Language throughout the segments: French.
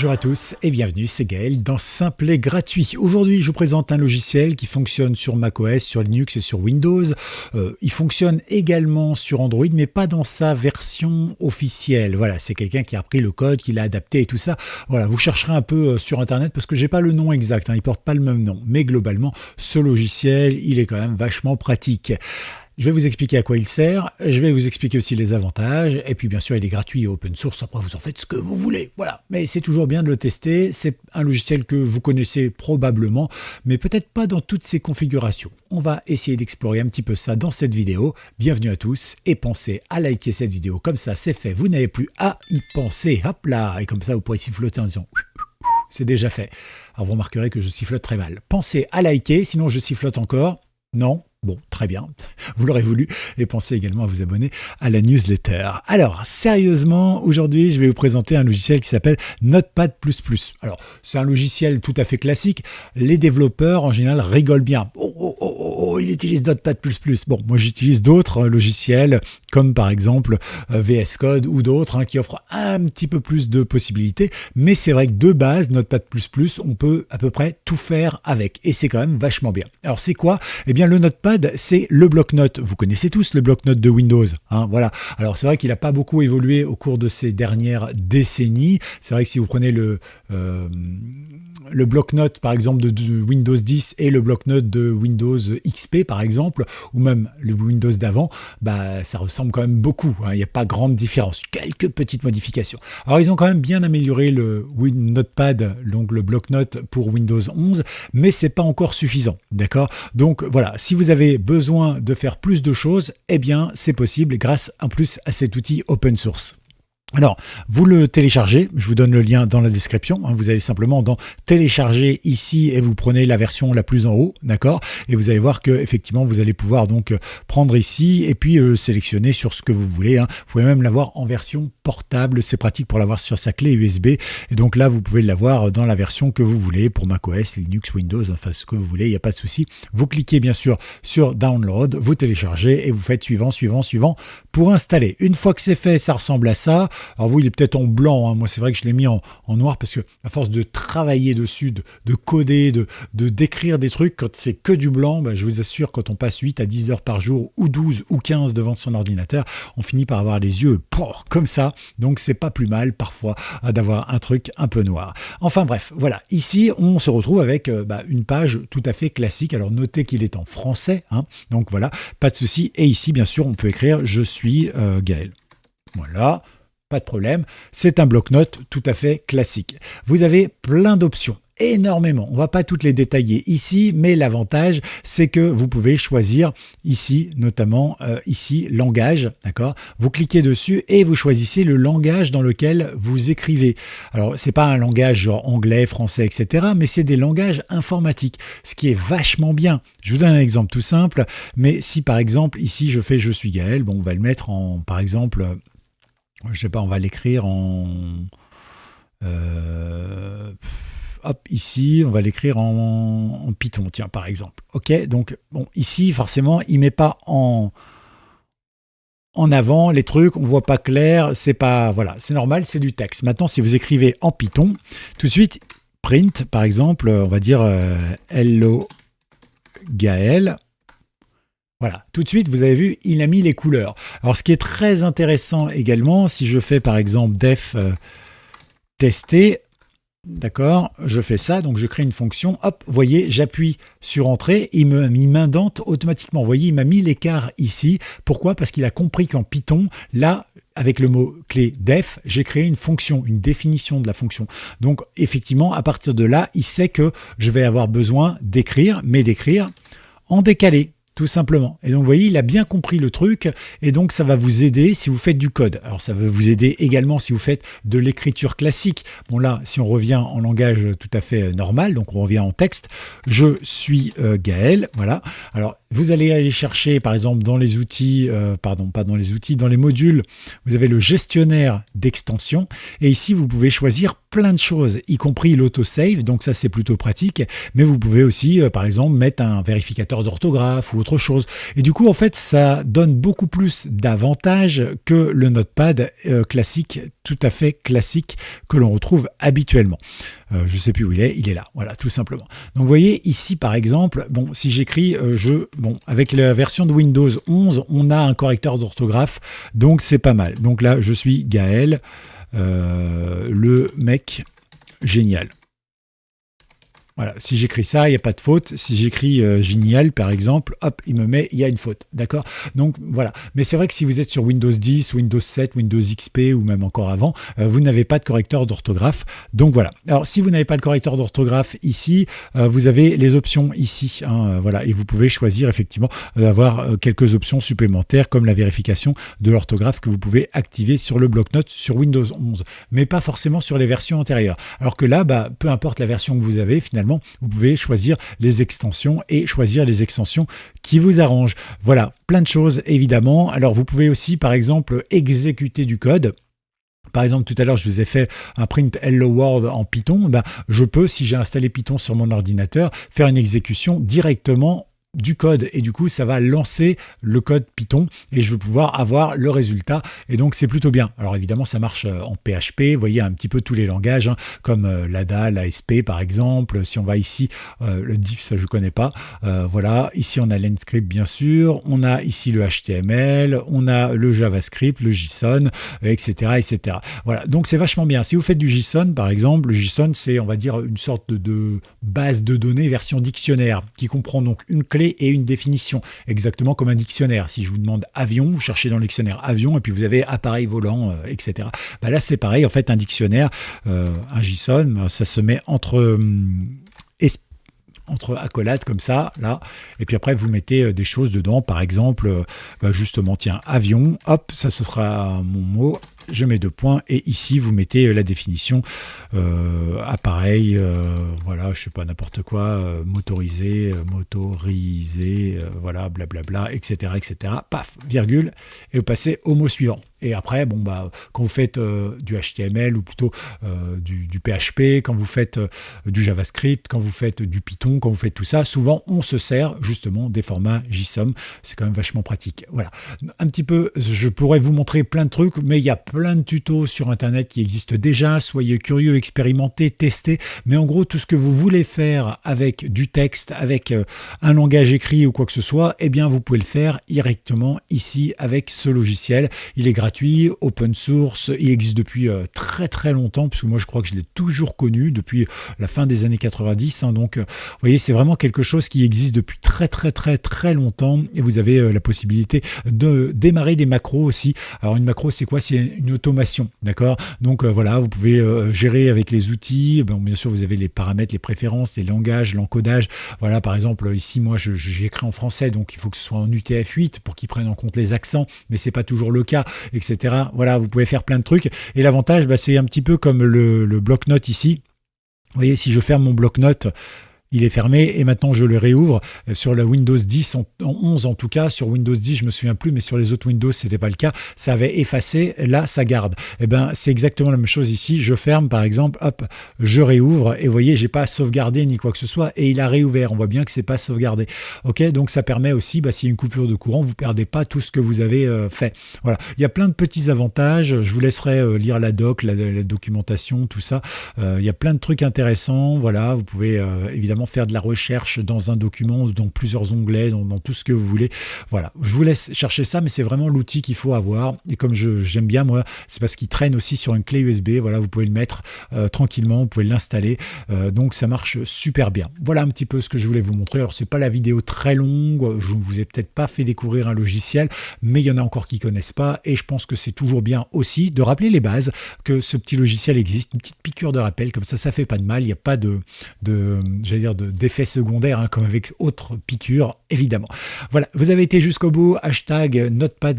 Bonjour à tous et bienvenue, c'est Gaël dans Simple et Gratuit. Aujourd'hui, je vous présente un logiciel qui fonctionne sur macOS, sur Linux et sur Windows. Il fonctionne également sur Android, mais pas dans sa version officielle. Voilà, c'est quelqu'un qui a pris le code, qui l'a adapté et tout ça. Voilà, vous chercherez un peu sur Internet parce que j'ai pas le nom exact, il porte pas le même nom. Mais globalement, ce logiciel, il est quand même vachement pratique. Je vais vous expliquer à quoi il sert, je vais vous expliquer aussi les avantages, et puis bien sûr il est gratuit et open source, après vous en faites ce que vous voulez, voilà. Mais c'est toujours bien de le tester, c'est un logiciel que vous connaissez probablement, mais peut-être pas dans toutes ses configurations. On va essayer d'explorer un petit peu ça dans cette vidéo. Bienvenue à tous, et pensez à liker cette vidéo, comme ça c'est fait, vous n'avez plus à y penser, hop là, et comme ça vous pourrez siffloter en disant... C'est déjà fait. Alors vous remarquerez que je sifflote très mal. Pensez à liker, sinon je sifflote encore. Non ? Bon, très bien, vous l'aurez voulu, et pensez également à vous abonner à la newsletter. Alors, sérieusement, aujourd'hui, je vais vous présenter un logiciel qui s'appelle Notepad++. Alors, c'est un logiciel tout à fait classique. Les développeurs, en général, rigolent bien. Oh, il utilise Notepad++. Bon, moi, j'utilise d'autres logiciels, comme par exemple VS Code ou d'autres, qui offrent un petit peu plus de possibilités. Mais c'est vrai que de base, Notepad++, on peut à peu près tout faire avec. Et c'est quand même vachement bien. Alors, c'est quoi ? Eh bien, le Notepad, c'est le bloc-notes. Vous connaissez tous le bloc-notes de Windows. Voilà. Alors c'est vrai qu'il n'a pas beaucoup évolué au cours de ces dernières décennies. C'est vrai que si vous prenez le bloc-notes par exemple de Windows 10 et le bloc-notes de Windows XP par exemple, ou même le Windows d'avant, ça ressemble quand même beaucoup. Il n'y a pas grande différence. Quelques petites modifications. Alors ils ont quand même bien amélioré le Notepad, donc le bloc-notes pour Windows 11, mais c'est pas encore suffisant. D'accord ? Donc voilà, si vous avez besoin de faire plus de choses, eh bien c'est possible grâce en plus à cet outil open source. Alors, vous le téléchargez, je vous donne le lien dans la description, vous allez simplement dans télécharger ici et vous prenez la version la plus en haut, d'accord ? Et vous allez voir que effectivement vous allez pouvoir donc prendre ici et puis sélectionner sur ce que vous voulez. Vous pouvez même l'avoir en version portable, c'est pratique pour l'avoir sur sa clé USB. Et donc là, vous pouvez l'avoir dans la version que vous voulez pour macOS, Linux, Windows, enfin ce que vous voulez, il n'y a pas de souci. Vous cliquez bien sûr sur Download, vous téléchargez et vous faites suivant pour installer. Une fois que c'est fait, ça ressemble à ça. Alors vous, il est peut-être en blanc, moi c'est vrai que je l'ai mis en noir parce que à force de travailler dessus, de coder, de décrire des trucs, quand c'est que du blanc, je vous assure, quand on passe 8 à 10 heures par jour, ou 12 ou 15 devant son ordinateur, on finit par avoir les yeux comme ça, donc c'est pas plus mal parfois d'avoir un truc un peu noir. Enfin bref, voilà, ici on se retrouve avec une page tout à fait classique, alors notez qu'il est en français, donc voilà, pas de souci, et ici bien sûr on peut écrire « Je suis Gaël ». Voilà. Pas de problème, c'est un bloc-notes tout à fait classique. Vous avez plein d'options, énormément. On ne va pas toutes les détailler ici, mais l'avantage, c'est que vous pouvez choisir ici, notamment ici, langage, d'accord ? Vous cliquez dessus et vous choisissez le langage dans lequel vous écrivez. Alors, c'est pas un langage genre anglais, français, etc., mais c'est des langages informatiques, ce qui est vachement bien. Je vous donne un exemple tout simple, mais si par exemple, ici, je fais « Je suis Gaël », bon, on va le mettre en, par exemple... Je sais pas, on va l'écrire en... ici, on va l'écrire en Python, tiens, par exemple. Ok, donc, bon, ici, forcément, il ne met pas en avant les trucs, on ne voit pas clair, c'est pas... Voilà, c'est normal, c'est du texte. Maintenant, si vous écrivez en Python, tout de suite, print, par exemple, on va dire hello Gaël. Voilà, tout de suite, vous avez vu, il a mis les couleurs. Alors, ce qui est très intéressant également, si je fais par exemple def tester, d'accord, je fais ça, donc je crée une fonction, hop, vous voyez, j'appuie sur entrée, il m'indente automatiquement. Vous voyez, il m'a mis l'écart ici. Pourquoi ? Parce qu'il a compris qu'en Python, là, avec le mot-clé def, j'ai créé une fonction, une définition de la fonction. Donc, effectivement, à partir de là, il sait que je vais avoir besoin d'écrire, mais d'écrire en décalé. Tout simplement. Et donc, vous voyez, il a bien compris le truc et donc ça va vous aider si vous faites du code. Alors, ça va vous aider également si vous faites de l'écriture classique. Bon, là, si on revient en langage tout à fait normal, donc on revient en texte, je suis Gaël, voilà. Alors, vous allez aller chercher, par exemple, dans les outils, dans les modules, vous avez le gestionnaire d'extension et ici, vous pouvez choisir plein de choses, y compris l'autosave, donc ça, c'est plutôt pratique, mais vous pouvez aussi, par exemple, mettre un vérificateur d'orthographe ou autre chose. Et du coup, en fait, ça donne beaucoup plus d'avantages que le Notepad classique tout à fait classique que l'on retrouve habituellement. Je ne sais plus où il est là, voilà, tout simplement. Donc vous voyez ici par exemple, bon, si j'écris avec la version de Windows 11, on a un correcteur d'orthographe, donc c'est pas mal. Donc là, je suis Gaël, le mec génial. Voilà, si j'écris ça, il n'y a pas de faute. Si j'écris génial, par exemple, hop, il y a une faute. D'accord? Donc voilà. Mais c'est vrai que si vous êtes sur Windows 10, Windows 7, Windows XP ou même encore avant, vous n'avez pas de correcteur d'orthographe. Donc voilà. Alors si vous n'avez pas le correcteur d'orthographe ici, vous avez les options ici. Voilà, et vous pouvez choisir effectivement d'avoir quelques options supplémentaires comme la vérification de l'orthographe que vous pouvez activer sur le bloc-notes sur Windows 11, mais pas forcément sur les versions antérieures. Alors que là, peu importe la version que vous avez, finalement, vous pouvez choisir les extensions et choisir les extensions qui vous arrangent. Voilà, plein de choses évidemment. Alors vous pouvez aussi par exemple exécuter du code. Par exemple, tout à l'heure, je vous ai fait un print Hello World en Python. Je peux, si j'ai installé Python sur mon ordinateur, faire une exécution directement du code et du coup ça va lancer le code Python et je vais pouvoir avoir le résultat et donc c'est plutôt bien. Alors évidemment ça marche en PHP, vous voyez un petit peu tous les langages comme l'ADA, l'ASP par exemple. Si on va ici, le diff ça je connais pas, voilà, ici on a l'EndScript bien sûr, on a ici le HTML, on a le JavaScript, le JSON, etc. Voilà, donc c'est vachement bien. Si vous faites du JSON par exemple, le JSON c'est on va dire une sorte de base de données version dictionnaire qui comprend donc une clé et une définition, exactement comme un dictionnaire. Si je vous demande avion, vous cherchez dans le dictionnaire avion et puis vous avez appareil volant, etc. Là c'est pareil, en fait un dictionnaire, un JSON, ça se met entre accolades comme ça, là, et puis après vous mettez des choses dedans, par exemple, justement, tiens, avion, hop, ça ce sera mon mot, je mets 2 points, et ici vous mettez la définition, appareil, voilà, je sais pas, n'importe quoi, motorisé, voilà, blablabla, etc., paf, virgule, et vous passez au mot suivant. Et après, quand vous faites du HTML ou plutôt du PHP, quand vous faites du JavaScript, quand vous faites du Python, quand vous faites tout ça, souvent on se sert justement des formats JSON. C'est quand même vachement pratique. Voilà. Un petit peu, je pourrais vous montrer plein de trucs, mais il y a plein de tutos sur Internet qui existent déjà. Soyez curieux, expérimentez, testez. Mais en gros, tout ce que vous voulez faire avec du texte, avec un langage écrit ou quoi que ce soit, eh bien, vous pouvez le faire directement ici avec ce logiciel. Il est gratuit, open source, il existe depuis très très longtemps, puisque moi je crois que je l'ai toujours connu depuis la fin des années 90. Donc, vous voyez, c'est vraiment quelque chose qui existe depuis très très très très longtemps et vous avez la possibilité de démarrer des macros aussi. Alors une macro c'est quoi? C'est une automation, d'accord? Donc voilà, vous pouvez gérer avec les outils. Bien sûr vous avez les paramètres, les préférences, les langages, l'encodage. Voilà, par exemple ici moi j'ai écrit en français, donc il faut que ce soit en UTF-8 pour qu'ils prennent en compte les accents, mais c'est pas toujours le cas, etc. Voilà, vous pouvez faire plein de trucs et l'avantage c'est un petit peu comme le bloc-notes ici. Vous voyez, si je ferme mon bloc-notes, il est fermé et maintenant je le réouvre sur la Windows 10, en 11 en tout cas. Sur Windows 10 je me souviens plus, mais sur les autres Windows c'était pas le cas, ça avait effacé, là ça garde. C'est exactement la même chose ici, je ferme par exemple, hop, je réouvre et vous voyez j'ai pas sauvegardé ni quoi que ce soit et il a réouvert, on voit bien que c'est pas sauvegardé. Ok, donc ça permet aussi, s'il y a une coupure de courant, vous perdez pas tout ce que vous avez fait. Voilà, il y a plein de petits avantages, je vous laisserai lire la doc, la documentation, tout ça. Il y a plein de trucs intéressants, voilà, vous pouvez évidemment faire de la recherche dans un document, dans plusieurs onglets, dans tout ce que vous voulez. Voilà, je vous laisse chercher ça, mais c'est vraiment l'outil qu'il faut avoir. Et comme j'aime bien, moi, c'est parce qu'il traîne aussi sur une clé USB. Voilà, vous pouvez le mettre tranquillement, vous pouvez l'installer. Donc, ça marche super bien. Voilà un petit peu ce que je voulais vous montrer. Alors, c'est pas la vidéo très longue. Je ne vous ai peut-être pas fait découvrir un logiciel, mais il y en a encore qui connaissent pas. Et je pense que c'est toujours bien aussi de rappeler les bases, que ce petit logiciel existe. Une petite piqûre de rappel, comme ça fait pas de mal. Il n'y a pas j'allais dire, d'effets secondaires, comme avec autres piqûres, évidemment. Voilà, vous avez été jusqu'au bout, hashtag Notepad++,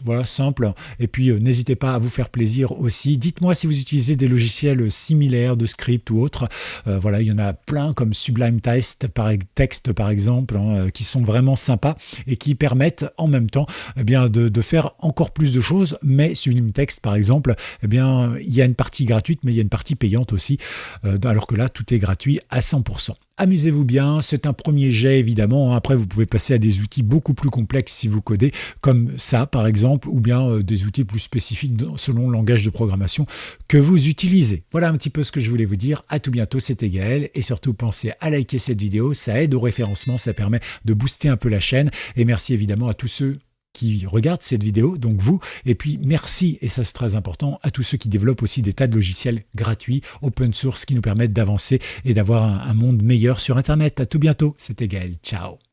voilà, simple. Et puis, n'hésitez pas à vous faire plaisir aussi. Dites-moi si vous utilisez des logiciels similaires de script ou autres. Voilà, il y en a plein comme Sublime Text, par exemple, qui sont vraiment sympas et qui permettent en même temps de faire encore plus de choses. Mais Sublime Text, par exemple, il y a une partie gratuite, mais il y a une partie payante aussi, alors que là, tout est gratuit à 100%. intéressant. Amusez-vous bien, c'est un premier jet évidemment. Après, vous pouvez passer à des outils beaucoup plus complexes si vous codez, comme ça par exemple, ou bien des outils plus spécifiques selon le langage de programmation que vous utilisez. Voilà un petit peu ce que je voulais vous dire. À tout bientôt, c'était Gaël. Et surtout, pensez à liker cette vidéo, ça aide au référencement, ça permet de booster un peu la chaîne. Et merci évidemment à tous ceux qui regardent cette vidéo, donc vous, et puis merci, et ça c'est très important, à tous ceux qui développent aussi des tas de logiciels gratuits, open source, qui nous permettent d'avancer et d'avoir un monde meilleur sur Internet. À tout bientôt, c'était Gaël, ciao.